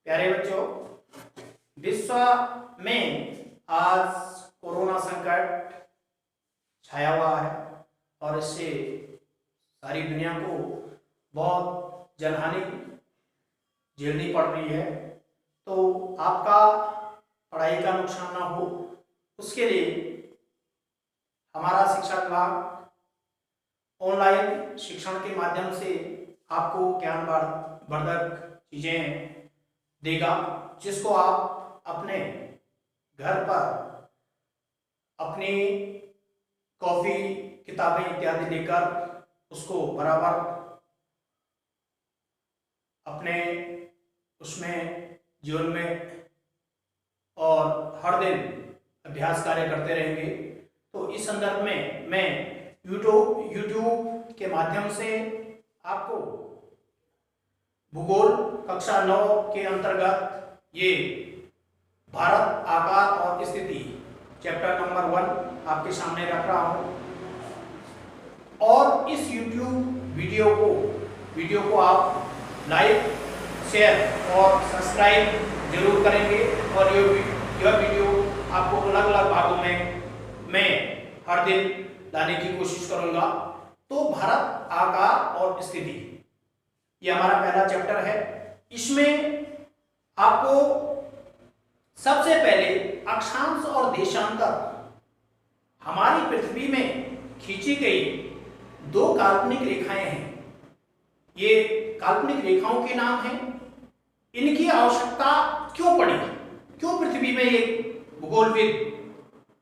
प्यारे बच्चों, विश्व में आज कोरोना संकट छाया हुआ है और इससे सारी दुनिया को बहुत जनहानि झेलनी पड़ रही है। तो आपका पढ़ाई का नुकसान ना हो उसके लिए हमारा शिक्षा विभाग ऑनलाइन शिक्षण के माध्यम से आपको ज्ञानवर्धक चीजें देगा, जिसको आप अपने घर पर अपनी कॉपी किताबें इत्यादि लेकर उसको बराबर अपने उसमें जीवन में और हर दिन अभ्यास कार्य करते रहेंगे। तो इस संदर्भ में मैं यूट्यूब के माध्यम से आपको भूगोल कक्षा 9 के अंतर्गत ये भारत आकार और स्थिति चैप्टर नंबर 1 आपके सामने रख रहा हूं और इस यूट्यूब वीडियो को आप लाइक, शेयर और सब्सक्राइब जरूर करेंगे और यह वीडियो आपको अलग अलग भागों में मैं हर दिन लाने की कोशिश करूंगा। तो भारत आकार और स्थिति ये हमारा पहला चैप्टर है। इसमें आपको सबसे पहले अक्षांश और देशांतर हमारी पृथ्वी में खींची गई दो काल्पनिक रेखाएं हैं। ये काल्पनिक रेखाओं के नाम हैं। इनकी आवश्यकता क्यों पड़ी, क्यों पृथ्वी में ये भूगोलविद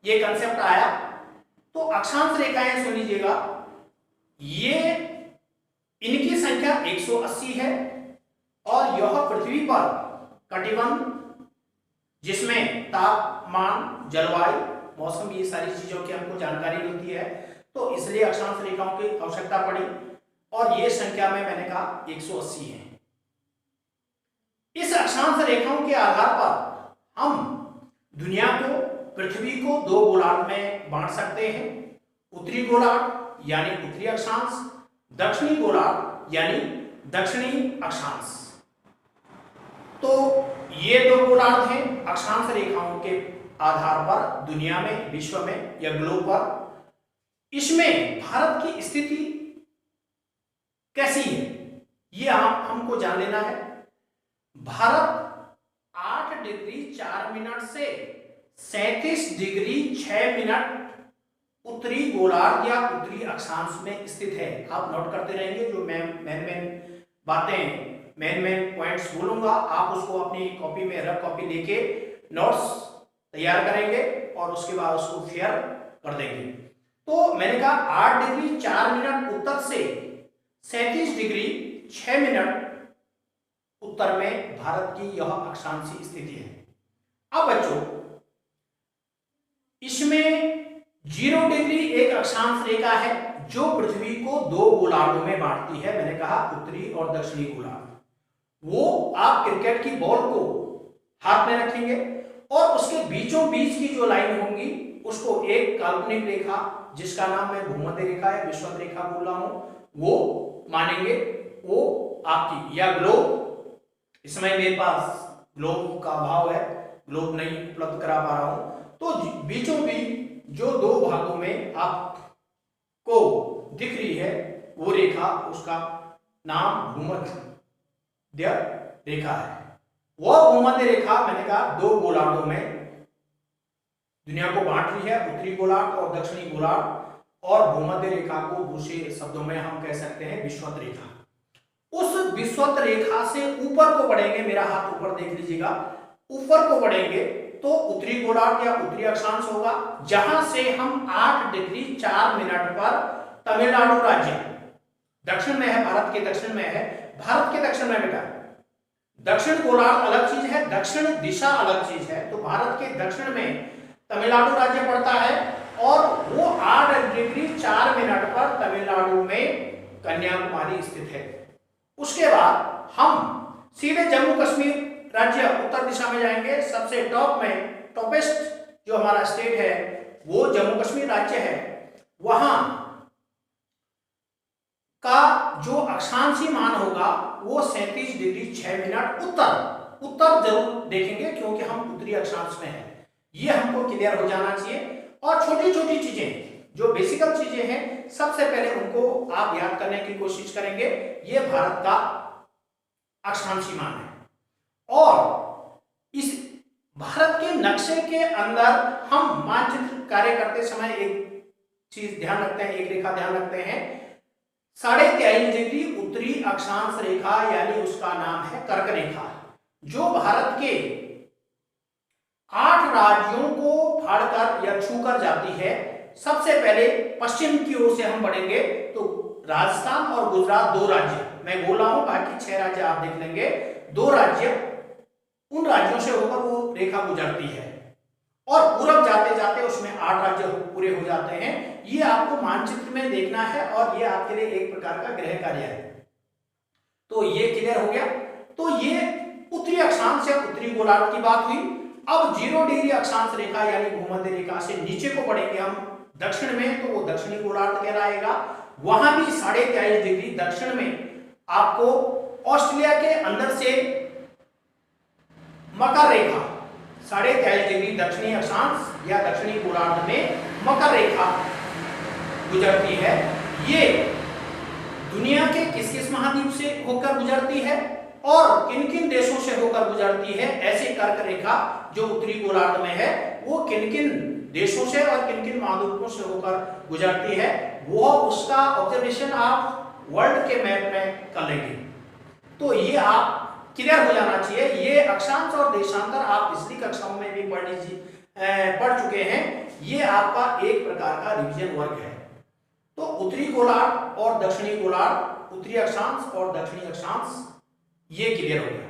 ये कंसेप्ट आया। तो अक्षांश रेखाएं सुन लीजिएगा, ये इनकी संख्या 180 है और यह पृथ्वी पर कटिबंध जिसमें तापमान, जलवायु, मौसम ये सारी चीजों की हमको जानकारी मिलती है, तो इसलिए अक्षांश रेखाओं की आवश्यकता पड़ी और ये संख्या में मैंने कहा 180 है। इस अक्षांश रेखाओं के आधार पर हम दुनिया को, पृथ्वी को दो गोलार्ध में बांट सकते हैं। उत्तरी गोलार्ध यानी उत्तरी अक्षांश, दक्षिणी गोलार्ध यानी दक्षिणी अक्षांश। तो ये दो गोलार्ध हैं अक्षांश रेखाओं के आधार पर दुनिया में, विश्व में या ग्लोब पर। इसमें भारत की स्थिति कैसी है ये हमको जान लेना है। भारत 8 डिग्री 4 मिनट से 37 डिग्री 6 मिनट उत्तरी गोलार्ध या उत्तरी अक्षांश में स्थित है। आप नोट करते रहेंगे, जो मेन बातें, मेन पॉइंट्स बोलूंगा, आप उसको अपनी कॉपी में रफ कॉपी लेके नोट्स तैयार करेंगे और उसके बाद उसको शेयर कर देंगे। तो मैंने कहा 8 डिग्री 4 मिनट उत्तर से 37 डिग्री 6 मिनट उत्तर में भारत की यह अक्षांशीय स्थिति है। अब बच्चों, इसमें 0 डिग्री एक अक्षांश रेखा है जो पृथ्वी को दो गोलार्धों में बांटती है। मैंने कहा उत्तरी और दक्षिणी गोलार्ध। वो आप क्रिकेट की बॉल को हाथ में रखेंगे और उसके बीचों बीच की जो लाइन होंगी उसको एक काल्पनिक रेखा, जिसका नाम मैं भूमध्य रेखा या विषुवत रेखा बोल रहा हूं, वो मानेंगे। वो आपकी या ग्लोब, इस समय मेरे पास ग्लोब का अभाव है, ग्लोब नहीं उपलब्ध करा पा रहा हूं, तो बीचों बीच जो दो भागों में आपको दिख रही है वो रेखा, उसका नाम भूमध्य रेखा है। वह भूमध्य रेखा मैंने कहा दो गोलार्धों में दुनिया को बांट रही है, उत्तरी गोलार्ध और दक्षिणी गोलार्ध। और भूमध्य रेखा को दूसरे शब्दों में हम कह सकते हैं विषुवत रेखा। उस विषुवत रेखा से ऊपर को बढ़ेंगे, मेरा हाथ ऊपर देख लीजिएगा, ऊपर को बढ़ेंगे तो उत्तरी गोलार्ध या उत्तरी अक्षांश होगा, जहां से हम 8 डिग्री 4 मिनट पर तमिलनाडु राज्य दक्षिण में है, भारत के दक्षिण में है। भारत के दक्षिण में बेटा दक्षिण गोलार्ध अलग चीज है, दक्षिण दिशा अलग चीज है। तो भारत के दक्षिण में तमिलनाडु राज्य पड़ता है और वो 8 डिग्री 4 मिनट पर तमिलनाडु में कन्याकुमारी स्थित है। उसके बाद हम सीधे जम्मू कश्मीर राज्य उत्तर दिशा में जाएंगे। सबसे टॉप में, टॉपेस्ट जो हमारा स्टेट है वो जम्मू कश्मीर राज्य है। वहां का जो अक्षांशीय मान होगा वो 37 डिग्री 6 मिनट उत्तर जरूर देखेंगे क्योंकि हम उत्तरी अक्षांश में हैं, ये हमको क्लियर हो जाना चाहिए। और छोटी छोटी चीजें जो बेसिकल चीजें हैं सबसे पहले उनको आप याद करने की कोशिश करेंगे। ये भारत का अक्षांशी मान है और इस भारत के नक्शे के अंदर हम मानचित्र कार्य करते समय एक चीज ध्यान रखते हैं, एक रेखा ध्यान रखते हैं, 23.5 डिग्री उत्तरी अक्षांश रेखा, यानी उसका नाम है कर्क रेखा, जो भारत के 8 राज्यों को फाड़कर या छूकर जाती है। सबसे पहले पश्चिम की ओर से हम बढ़ेंगे तो राजस्थान और गुजरात 2 राज्य मैं बोल रहा हूं, बाकी 6 राज्य आप देख लेंगे। 2 राज्य, उन राज्यों से होकर वो रेखा गुजरती है और पूरब जाते जाते उसमें 8 राज्य पूरे हो जाते हैं। ये आपको मानचित्र में देखना है और ये आपके लिए एक प्रकार का गृह कार्य है। तो ये क्लियर हो गया। तो ये उत्तरी अक्षांश या उत्तरी गोलार्ध की बात हुई। अब 0 डिग्री अक्षांश रेखा यानी भूमध्य रेखा से नीचे को बढ़ेंगे हम दक्षिण में, तो वो दक्षिणी गोलार्ध कहलाएगा। वहां भी 23.5 डिग्री दक्षिण में आपको ऑस्ट्रेलिया के अंदर से मकर रेखा 23.5 डिग्री दक्षिणी अक्षांश या दक्षिणी गोलार्ध में मकर रेखा गुजरती है। ये दुनिया के किस किस महाद्वीप से होकर गुजरती है और किन किन देशों से होकर गुजरती है, ऐसे कर्क रेखा जो उत्तरी गोलार्ध में है वो किन किन देशों से और किन किन महाद्वीपों से होकर गुजरती है, वो उसका ऑब्जर्वेशन आप वर्ल्ड के मैप में कर लेंगे। तो ये आप क्लियर हो जाना चाहिए। ये अक्षांश और देशांतर आप पिछली कक्षाओं में भी पढ़ चुके हैं। ये आपका एक प्रकार का रिवीजन वर्क है। तो उत्तरी गोलार्ध और दक्षिणी गोलार्ध, उत्तरी अक्षांश और दक्षिणी अक्षांश, ये क्लियर हो गया।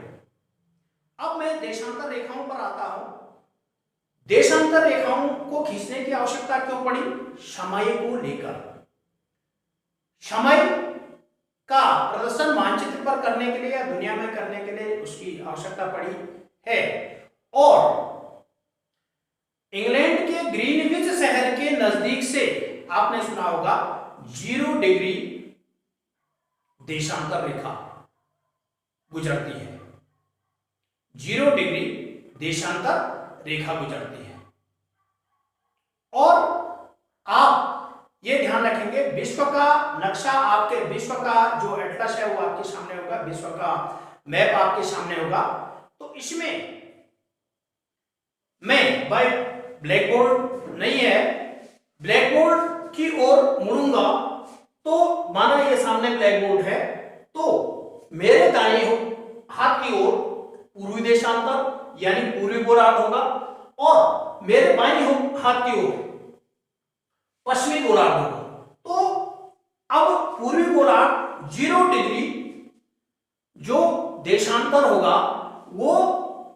अब मैं देशांतर रेखाओं पर आता हूं। देशांतर रेखाओं को खींचने की आवश्यकता क्यों पड़ी? समय को लेकर। समय का प्रदर्शन मानचित्र पर करने के लिए या दुनिया में करने के लिए उसकी आवश्यकता पड़ी है। और इंग्लैंड के ग्रीनविच शहर के नजदीक से आपने सुना होगा 0 डिग्री देशांतर रेखा गुजरती है। 0 डिग्री देशांतर रेखा गुजरती है। और आप ये ध्यान रखेंगे, विश्व का नक्शा, आपके विश्व का जो एटलस है वो आपके सामने होगा, विश्व का मैप आपके सामने होगा। तो इसमें मैं बाय ब्लैक बोर्ड नहीं है, ब्लैक बोर्ड की ओर मुड़ूंगा तो माना ये सामने ब्लैक बोर्ड है, तो मेरे दाएं हाथ की ओर पूर्वी देशांतर यानी पूर्वी गोलार्ध होगा और मेरे बाईं हाथ की ओर पश्चिमी गोलार्ध होगा। तो अब पूर्वी गोलार्ध 0 डिग्री जो देशांतर होगा वो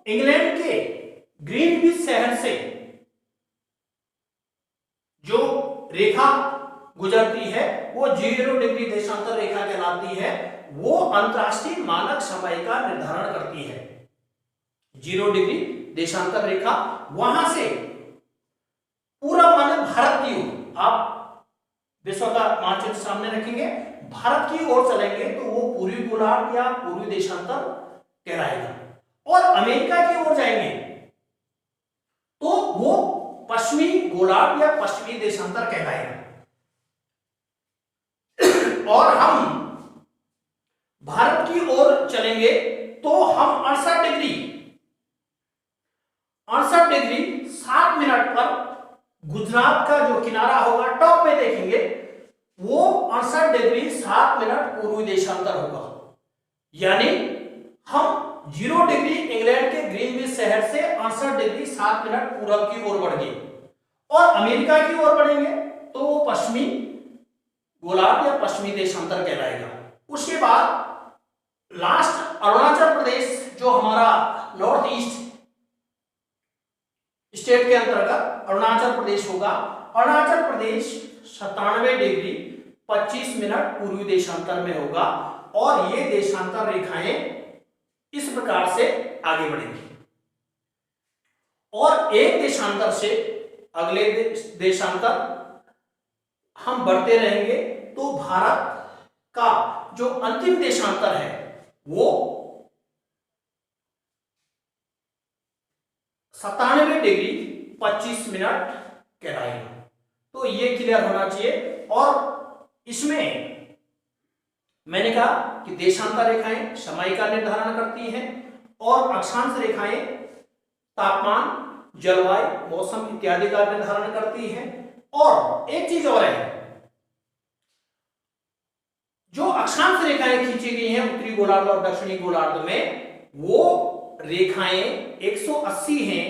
इंग्लैंड के ग्रीनविच शहर से जो रेखा गुजरती है वो 0 डिग्री देशांतर रेखा कहलाती है। वो अंतरराष्ट्रीय मानक समय का निर्धारण करती है। 0 डिग्री देशांतर रेखा वहां से पूरा माने भारत की ओर, आप विश्व का मानचित्र सामने रखेंगे, भारत की ओर चलेंगे तो वो पूर्वी गोलार्ध या पूर्वी देशांतर कहलाएगा। और अमेरिका की ओर जाएंगे तो वो पश्चिमी गोलार्ध या पश्चिमी देशांतर कहलाएगा। और हम भारत की ओर चलेंगे तो हम 68 डिग्री 7 मिनट पर गुजरात का जो किनारा होगा टॉप में देखेंगे, वो 68 डिग्री 7 मिनट पूर्वी देशांतर होगा। यानी हम 0 डिग्री इंग्लैंड के ग्रीनविच शहर से 68 डिग्री 7 मिनट पूरब की ओर बढ़ गए और अमेरिका की ओर बढ़ेंगे तो वो पश्चिमी गोलार्ध या पश्चिमी देशांतर कहलाएगा। उसके बाद लास्ट अरुणाचल प्रदेश जो हमारा नॉर्थ ईस्ट स्टेट के अंतर्गत अरुणाचल प्रदेश होगा। अरुणाचल प्रदेश 97 डिग्री 25 मिनट पूर्वी देशांतर में होगा और ये देशांतर रेखाएं इस प्रकार से आगे बढ़ेंगी और एक देशांतर से अगले देशांतर हम बढ़ते रहेंगे तो भारत का जो अंतिम देशांतर है वो 97 डिग्री 25 मिनट कहलाएगा। तो ये क्लियर होना चाहिए। और इसमें मैंने कहा कि देशांतर रेखाएं समय का निर्धारण करती हैं और अक्षांश रेखाएं तापमान, जलवायु, मौसम इत्यादि का निर्धारण करती हैं। और एक चीज और है, जो अक्षांश रेखाएं खींची गई हैं उत्तरी गोलार्ध और दक्षिणी गोलार्ध में, वो रेखाएं 180 हैं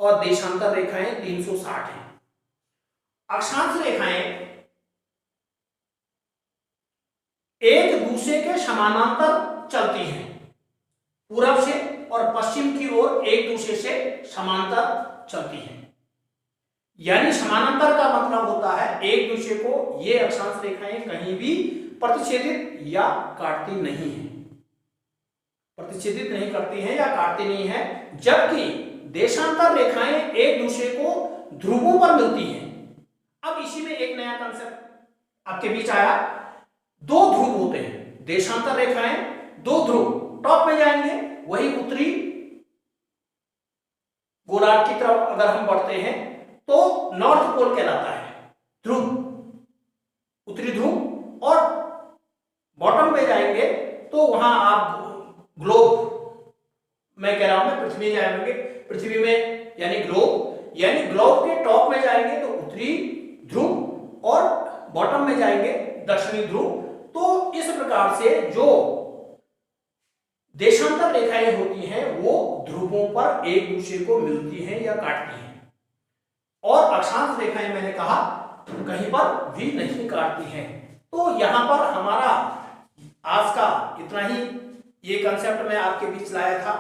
और देशांतर रेखाएं 360 हैं। अक्षांश रेखाएं एक दूसरे के समानांतर चलती हैं, पूरब से और पश्चिम की ओर एक दूसरे से समांतर चलती हैं। यानी समानांतर का मतलब होता है एक दूसरे को ये अक्षांश रेखाएं कहीं भी प्रतिच्छेदित या काटती नहीं है, प्रतिच्छेदित नहीं करती हैं या काटती नहीं है। जबकि देशांतर रेखाएं एक दूसरे को ध्रुवों पर मिलती हैं। अब इसी में एक नया कंसेप्ट आपके बीच आया, दो ध्रुव होते हैं। देशांतर रेखाएं दो ध्रुव, टॉप में जाएंगे, वही उत्तरी गोलार्ध की तरफ अगर हम बढ़ते हैं तो नॉर्थ पोल कहलाता है, ध्रुव, उत्तरी ध्रुव। और बॉटम पे जाएंगे तो वहां आप ग्लोब, मैं कह रहा हूं, मैं पृथ्वी जाएंगे, पृथ्वी में यानी ग्लोब, यानी ग्लोब के टॉप में जाएंगे तो उत्तरी ध्रुव और बॉटम में जाएंगे दक्षिणी ध्रुव। तो इस प्रकार से जो देशांतर रेखाएं होती हैं वो ध्रुवों पर एक दूसरे को मिलती हैं या काटती हैं, और अक्षांश रेखाएं मैंने कहा कहीं पर भी नहीं काटती हैं। तो यहां पर हमारा आज का इतना ही, ये कंसेप्ट मैं आपके बीच लाया था।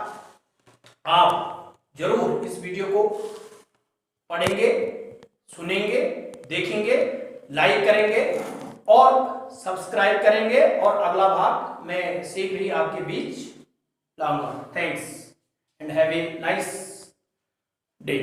आप जरूर इस वीडियो को पढ़ेंगे, सुनेंगे, देखेंगे, लाइक करेंगे और सब्सक्राइब करेंगे, और अगला भाग मैं शीघ्र ही आपके बीच लाऊंगा। Thanks and have a nice day.